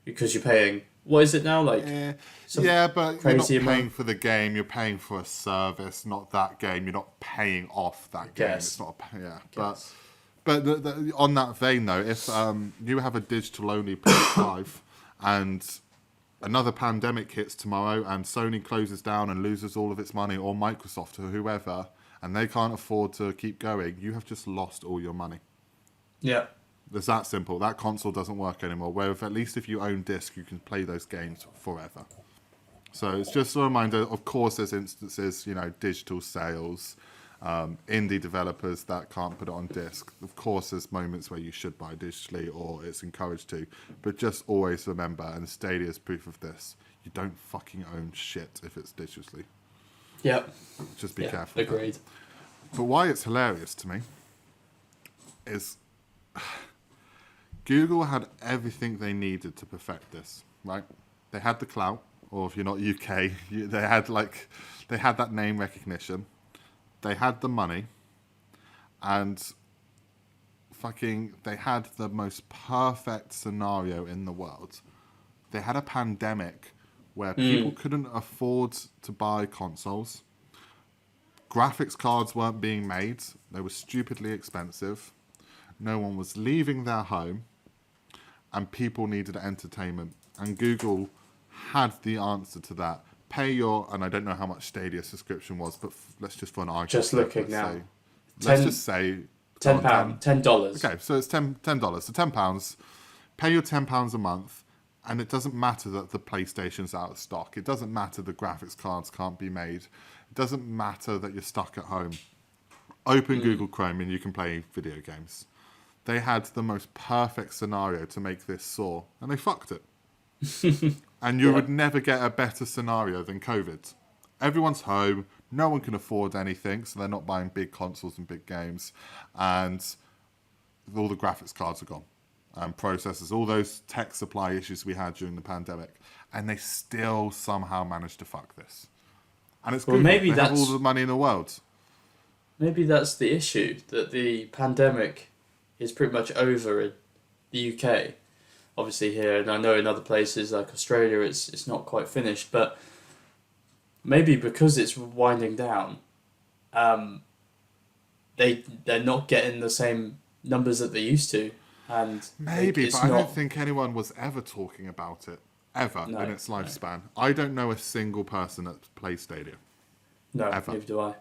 because you're paying. What is it now? Like, but you're not paying for the game. You're paying for a service, not that game. You're not paying off that game. It's not But on that vein, though, if you have a digital-only PS5 and another pandemic hits tomorrow and Sony closes down and loses all of its money, or Microsoft or whoever, and they can't afford to keep going, you have just lost all your money. Yeah. It's that simple. That console doesn't work anymore. Where at least if you own disc, you can play those games forever. So it's just a reminder. Of course, there's instances, digital sales, indie developers that can't put it on disc. Of course, there's moments where you should buy digitally or it's encouraged to. But just always remember, and Stadia is proof of this, you don't fucking own shit if it's digitally. Yep. Just be careful. Agreed. But why it's hilarious to me is Google had everything they needed to perfect this, right? They had the clout, or if you're not UK, they had that name recognition. They had the money, and they had the most perfect scenario in the world. They had a pandemic where people couldn't afford to buy consoles. Graphics cards weren't being made. They were stupidly expensive. No one was leaving their home, and people needed entertainment. And Google had the answer to that. Pay your, and I don't know how much Stadia subscription was, but let's just for an argument. Just looking now. Let's just say £10. $10. Okay, so it's $10. So £10. Pay your £10 a month, and it doesn't matter that the PlayStation's out of stock. It doesn't matter the graphics cards can't be made. It doesn't matter that you're stuck at home. Open Google Chrome and you can play video games. They had the most perfect scenario to make this soar, and they fucked it. And you would never get a better scenario than COVID. Everyone's home, no one can afford anything, so they're not buying big consoles and big games, and all the graphics cards are gone, and processors, all those tech supply issues we had during the pandemic, and they still somehow managed to fuck this. And it's good. Maybe they have all the money in the world. Maybe that's the issue, that the pandemic is pretty much over in the UK. Obviously here, and I know in other places like Australia it's not quite finished, but maybe because it's winding down, they're not getting the same numbers that they used to, and Maybe, it's but I not. don't think anyone was ever talking about it ever No, in its no, lifespan. I don't know a single person that plays Stadia. no, Ever. neither do I.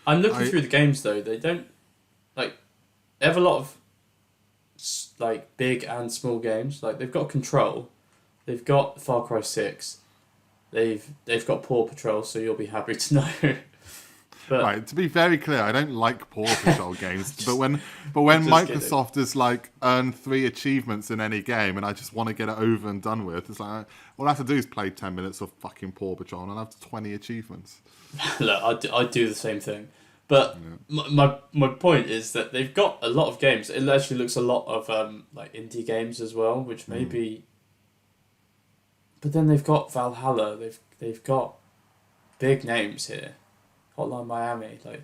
I'm looking through the games though. They don't like. They have a lot of like big and small games. Like they've got Control, they've got Far Cry 6, they've got Paw Patrol. So you'll be happy to know. But Right, to be very clear, I don't like Paw Patrol games, but when Microsoft is like earn 3 achievements in any game, and I just want to get it over and done with, it's like all I have to do is play 10 minutes of fucking Paw Patrol, and I'll have 20 achievements. look, I do the same thing. But my point is that they've got a lot of games. It actually looks a lot of like indie games as well, which maybe. But then they've got Valhalla. They've got big names here. Hotline Miami, like.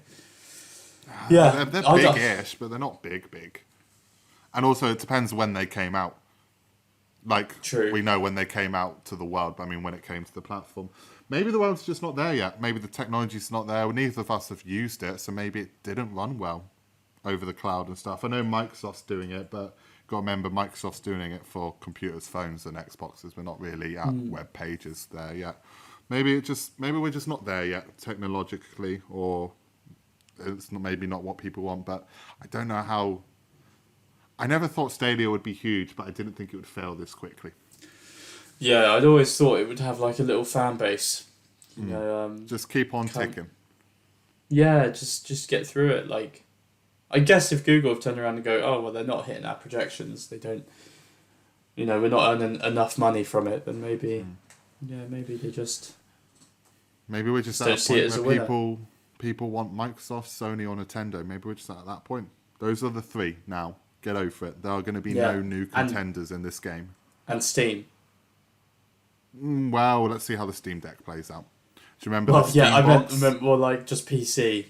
Yeah, they're big-ish, but they're not big. And also, it depends when they came out. Like, True. We know when they came out to the world, but I mean when it came to the platform. Maybe the world's just not there yet. Maybe the technology's not there. Neither of us have used it, so maybe it didn't run well over the cloud and stuff. I know Microsoft's doing it, but got to remember Microsoft's doing it for computers, phones, and Xboxes. We're not really at web pages there yet. Maybe we're just not there yet technologically, or it's maybe not what people want. But I don't know how. I never thought Stadia would be huge, but I didn't think it would fail this quickly. Yeah, I'd always thought it would have like a little fan base. You know, just keep on ticking. Yeah, just get through it. Like, I guess if Google have turned around and go, oh well, they're not hitting our projections. They don't. You know, we're not earning enough money from it. Then maybe, maybe they just. Maybe we're just at a point where people want Microsoft, Sony, or Nintendo. Maybe we're just at that point. Those are the 3 now. Get over it. There are going to be no new contenders in this game. And Steam. Well, let's see how the Steam Deck plays out. Do you remember the Steam box? I meant more like just PC.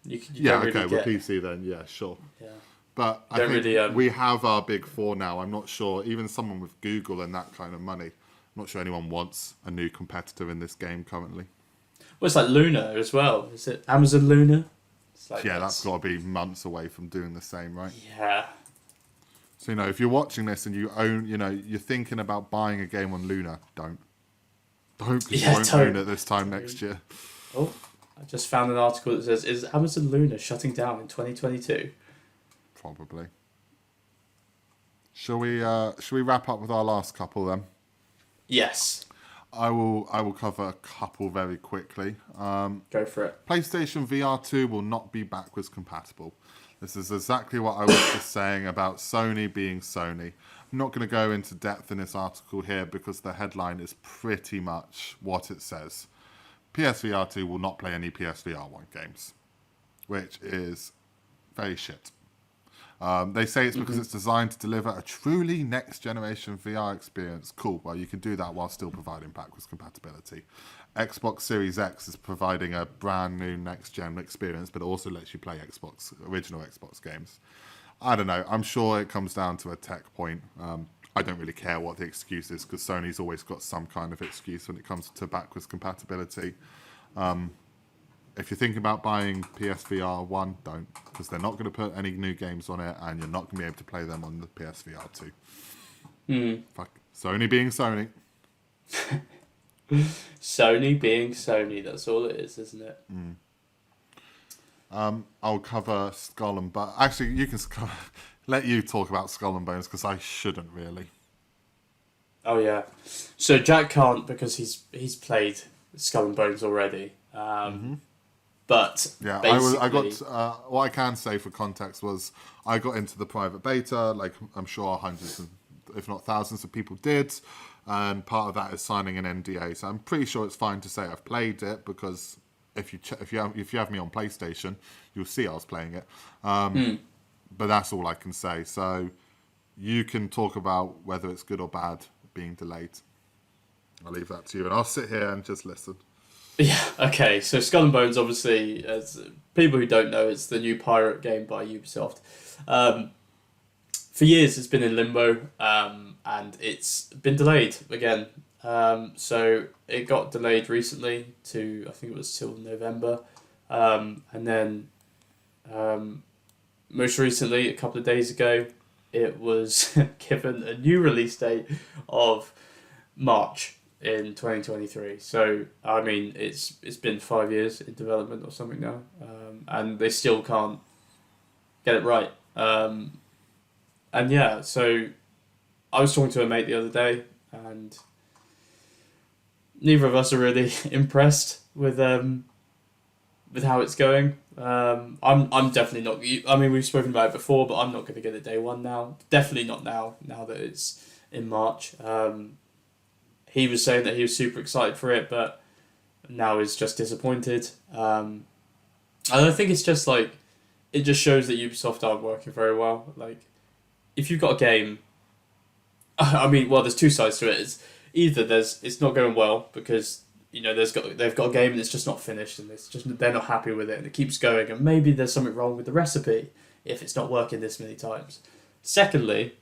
You yeah, okay, with PC then, yeah, sure. Yeah. But I think we have our big 4 now. I'm not sure, even someone with Google and that kind of money, I'm not sure anyone wants a new competitor in this game currently. Well, it's like Luna as well. Is it Amazon Luna? Like that's got to be months away from doing the same, right? Yeah. So, if you're watching this and you own, you're thinking about buying a game on Luna, don't. Because you won't own it this time next year. Oh, I just found an article that says, is Amazon Luna shutting down in 2022? Probably. Shall we wrap up with our last couple then? Yes. I will cover a couple very quickly. Go for it. PlayStation VR 2 will not be backwards compatible. This is exactly what I was just saying about Sony being Sony. I'm not going to go into depth in this article here because the headline is pretty much what it says. PSVR 2 will not play any PSVR 1 games, which is very shit. They say it's because it's designed to deliver a truly next-generation VR experience. Cool, well, you can do that while still providing backwards compatibility. Xbox Series X is providing a brand new next-gen experience, but it also lets you play original Xbox games. I don't know. I'm sure it comes down to a tech point. I don't really care what the excuse is because Sony's always got some kind of excuse when it comes to backwards compatibility. If you're thinking about buying PSVR 1, don't, because they're not going to put any new games on it, and you're not going to be able to play them on the PSVR 2. Fuck. Sony being Sony. Sony being Sony, that's all it is, isn't it? I'll cover Skull and Bones. Actually, you can let you talk about Skull and Bones, because I shouldn't really. Oh, yeah. So Jack can't, because he's played Skull and Bones already. But yeah, basically... I got what I can say for context was I got into the private beta, like I'm sure hundreds, if not thousands of people did, and part of that is signing an NDA. So I'm pretty sure it's fine to say I've played it because if you have me on PlayStation, you'll see I was playing it. But that's all I can say. So you can talk about whether it's good or bad being delayed. I'll leave that to you, and I'll sit here and just listen. Yeah, okay. So Skull and Bones, obviously, as people who don't know, it's the new pirate game by Ubisoft. For years, it's been in limbo, and it's been delayed again. So it got delayed recently to, I think it was till November. And then most recently, a couple of days ago, it was given a new release date of March in 2023. So, I mean, it's been 5 years in development or something now, and they still can't get it right. And yeah, so I was talking to a mate the other day, and neither of us are really impressed with how it's going. I'm definitely not. I mean, we've spoken about it before, but I'm not going to get it day one now. Definitely not now. Now that it's in March. He was saying that he was super excited for it, but now is just disappointed. And I think it's just like, it just shows that Ubisoft aren't working very well. Like, if you've got a game, I mean, well, there's two sides to it. It's either it's not going well because they've got a game and it's just not finished and they're not happy with it and it keeps going, and maybe there's something wrong with the recipe if it's not working this many times. Secondly,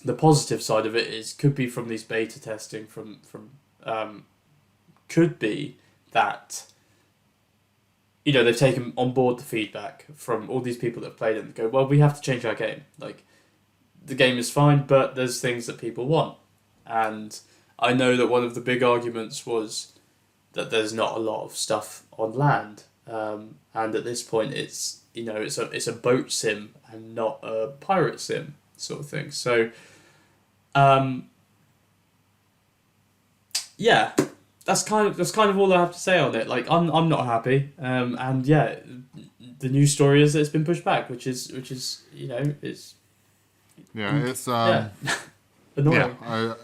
the positive side of it could be from these beta testing could be that they've taken on board the feedback from all these people that have played it and go, well, we have to change our game. Like, the game is fine, but there's things that people want. And I know that one of the big arguments was that there's not a lot of stuff on land, and at this point it's a boat sim and not a pirate sim sort of thing. So, yeah, that's kind of all I have to say on it. Like, I'm not happy, and yeah, the news story is that it's been pushed back, which is it's it's annoying. Yeah,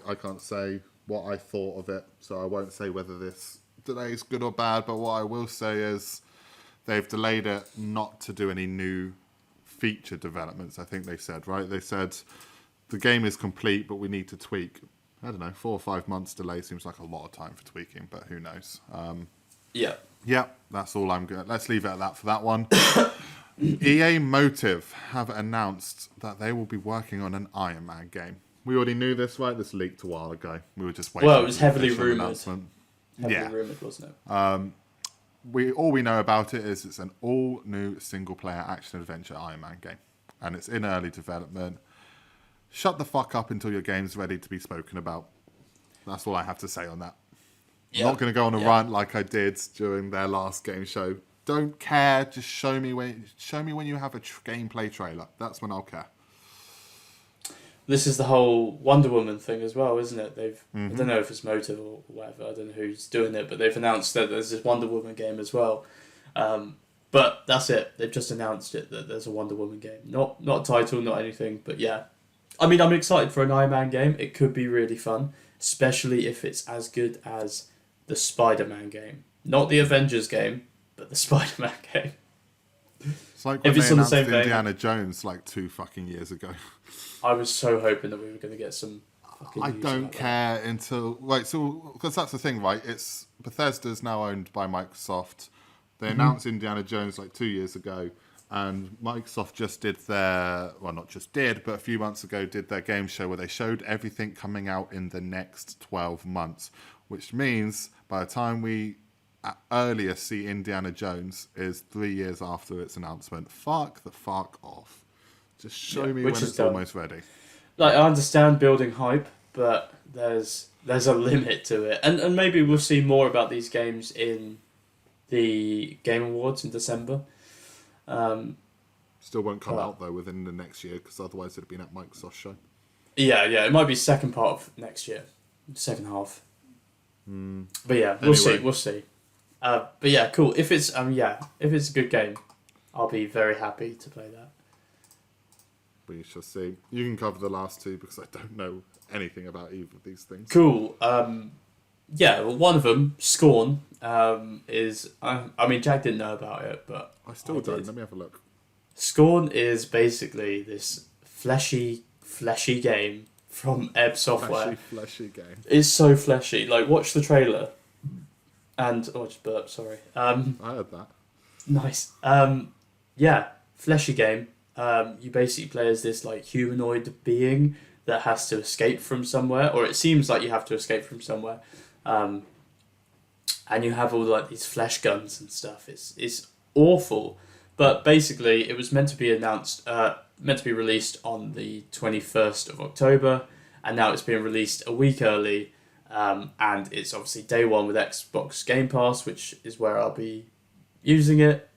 I can't say what I thought of it, so I won't say whether this delay is good or bad, but what I will say is they've delayed it not to do any new feature developments, I think they said, right? They said the game is complete, but we need to tweak. I don't know, 4 or 5 months delay seems like a lot of time for tweaking, but who knows? Yeah, that's all I'm going to... Let's leave it at that for that one. EA Motive have announced that they will be working on an Iron Man game. We already knew this, right? This leaked a while ago. We were just waiting. Well, it was heavily rumoured. Rumoured, wasn't it? All we know about it is it's an all-new single-player action-adventure Iron Man game. And it's in early development. Shut the fuck up until your game's ready to be spoken about. That's all I have to say on that. I'm not going to go on a rant like I did during their last game show. Don't care. Just show me when you have a gameplay trailer. That's when I'll care. This is the whole Wonder Woman thing as well, isn't it? I don't know if it's Motive or whatever. I don't know who's doing it, but they've announced that there's this Wonder Woman game as well. But that's it. They've just announced it that there's a Wonder Woman game. Not a title, not anything, but yeah. I mean, I'm excited for an Iron Man game. It could be really fun, especially if it's as good as the Spider-Man game. Not the Avengers game, but the Spider-Man game. It's like when they announced Indiana Jones like 2 fucking years ago. I was so hoping that we were going to get some fucking I don't care until... Because that's the thing, right? It's Bethesda's now owned by Microsoft. They announced Indiana Jones like 2 years ago. And Microsoft just did their... Well, not just did, but a few months ago did their game show where they showed everything coming out in the next 12 months. Which means by the time we at earliest see Indiana Jones is 3 years after its announcement. Fuck the fuck off. Just show me when it's almost ready. Like, I understand building hype, but there's a limit to it. And maybe we'll see more about these games in the Game Awards in December. Still won't come out, though, within the next year, because otherwise it'd have been at Microsoft's show. Yeah, it might be second part of next year. Second half. But yeah, we'll see. But yeah, cool. If it's a good game, I'll be very happy to play that. We shall see. You can cover the last two because I don't know anything about either of these things. Cool. Well, one of them, Scorn, is... I mean, Jack didn't know about it, but I still don't. Let me have a look. Scorn is basically this fleshy game from Ebb Software. Fleshy game. It's so fleshy. Like, watch the trailer. And... Oh, I just burped, sorry. I heard that. Nice. Fleshy game. You basically play as this like humanoid being that has to escape from somewhere, or it seems like you have to escape from somewhere, and you have all like these flesh guns and stuff. It's awful, but basically it was meant to be released on the 21st of October, and now it's being released a week early, and it's obviously day one with Xbox Game Pass, which is where I'll be using it.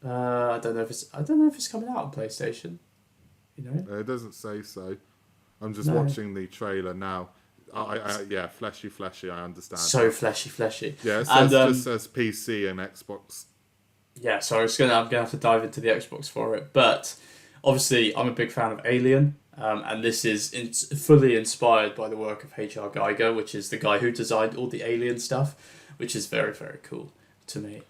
I don't know if it's coming out on PlayStation. You know, it doesn't say so. I'm just watching the trailer now. Yeah, fleshy. I understand. So fleshy. Yeah, it says, just says PC and Xbox. Yeah, so I'm gonna have to dive into the Xbox for it. But obviously, I'm a big fan of Alien, and this is fully inspired by the work of H.R. Geiger, which is the guy who designed all the Alien stuff, which is very, very cool to me.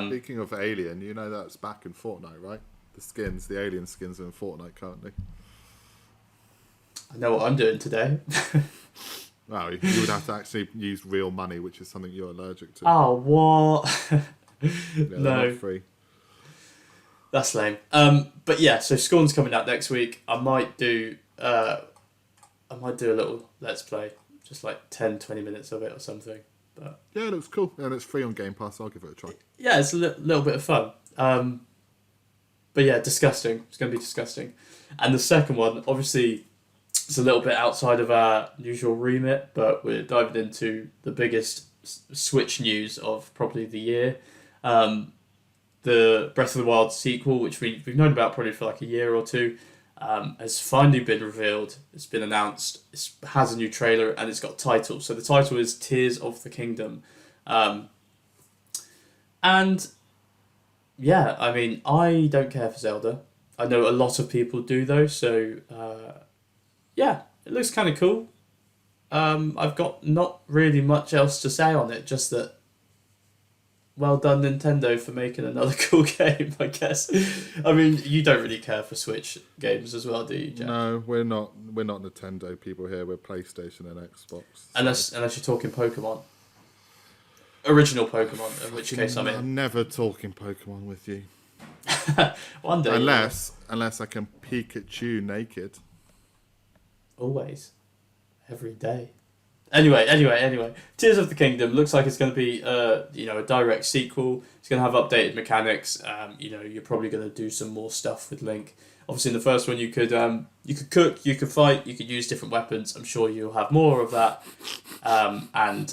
Speaking of Alien, you know that's back in Fortnite, right? The Alien skins are in Fortnite currently. I know what I'm doing today. Well, you would have to actually use real money, which is something you're allergic to. Oh, what? Yeah, no. Not free. That's lame. But yeah, so Scorn's coming out next week. I might do a little Let's Play, just like 10-20 minutes of it or something. But yeah, it looks cool, and it's free on Game Pass. I'll give it a try. Yeah, it's a little bit of fun. But yeah, disgusting. It's going to be disgusting. And the second one, obviously, it's a little bit outside of our usual remit, but we're diving into the biggest Switch news of probably the year. The Breath of the Wild sequel, which we've known about probably for like a year or two, has finally been revealed. It's been announced. It has a new trailer and it's got a title. So the title is Tears of the Kingdom. And yeah, I mean, I don't care for Zelda. I know a lot of people do though, so yeah, it looks kind of cool. I've got not really much else to say on it, just that well done Nintendo for making another cool game, I guess. I mean, you don't really care for Switch games as well, do you, Jack? No, we're not Nintendo people here. We're PlayStation and Xbox. So. Unless you're talking Pokemon. Original Pokemon, in which case I'm in. I'm never talking Pokemon with you. One day. Unless I can Pikachu naked. Always. Every day. Anyway. Tears of the Kingdom looks like it's going to be a direct sequel. It's going to have updated mechanics. You're probably going to do some more stuff with Link. Obviously, in the first one, you could cook, you could fight, you could use different weapons. I'm sure you'll have more of that. And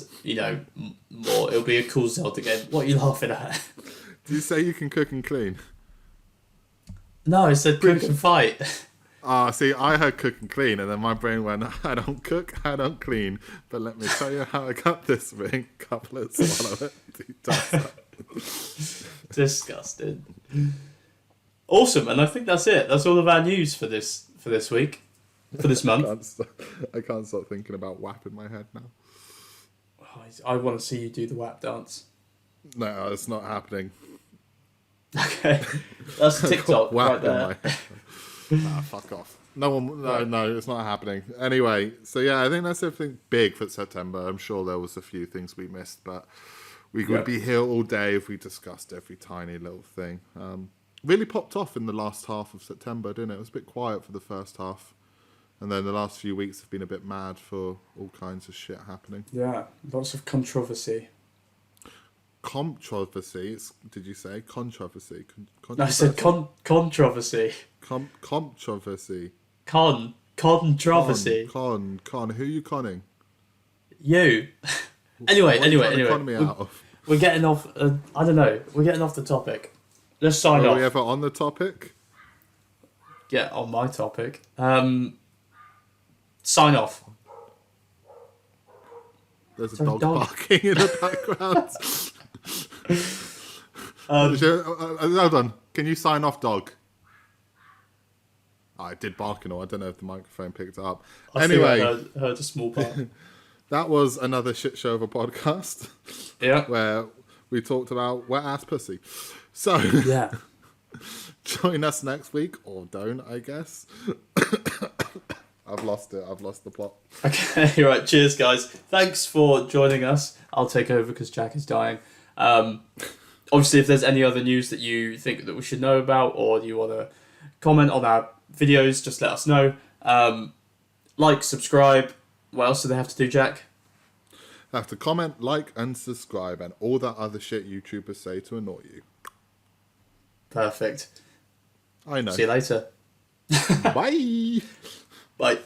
more. It'll be a cool Zelda game. What are you laughing at? Did you say you can cook and clean? No, I said cook and fight. See, I heard cook and clean, and then my brain went, I don't cook, I don't clean, but let me tell you how I got this ring. Couple of swallow it. Disgusting. Awesome, and I think that's it. That's all of our news for this week, for this month. I can't stop thinking about WAP in my head now. I want to see you do the WAP dance. No, it's not happening. Okay, that's TikTok right there. Fuck off. No, it's not happening. Anyway, so yeah, I think that's everything big for September. I'm sure there was a few things we missed, but we would be here all day if we discussed every tiny little thing. Really popped off in the last half of September, didn't it? It was a bit quiet for the first half. And then the last few weeks have been a bit mad for all kinds of shit happening. Yeah, lots of controversy. Controversy? Did you say controversy? I said controversy. Controversy. Controversy. Con. Who are you conning? You. Anyway. Con me out of? We're getting off. I don't know. We're getting off the topic. Let's sign off. Are we ever on the topic? Yeah, on my topic. Sign off. There's a dog barking in the background. Hold on. Can you sign off, dog? I did bark and all. I don't know if the microphone picked it up. Anyway, I heard a small part. That was another shit show of a podcast. Yeah. Where we talked about wet ass pussy. So yeah. Join us next week, or don't, I guess. I've lost it. I've lost the plot. Okay, right. Cheers, guys. Thanks for joining us. I'll take over because Jack is dying. Obviously, if there's any other news that you think that we should know about, or you want to comment on our videos, just let us know. like, subscribe. What else do they have to do, Jack? Have to comment, like, and subscribe, and all that other shit YouTubers say to annoy you. Perfect. I know. See you later. Bye. Bye.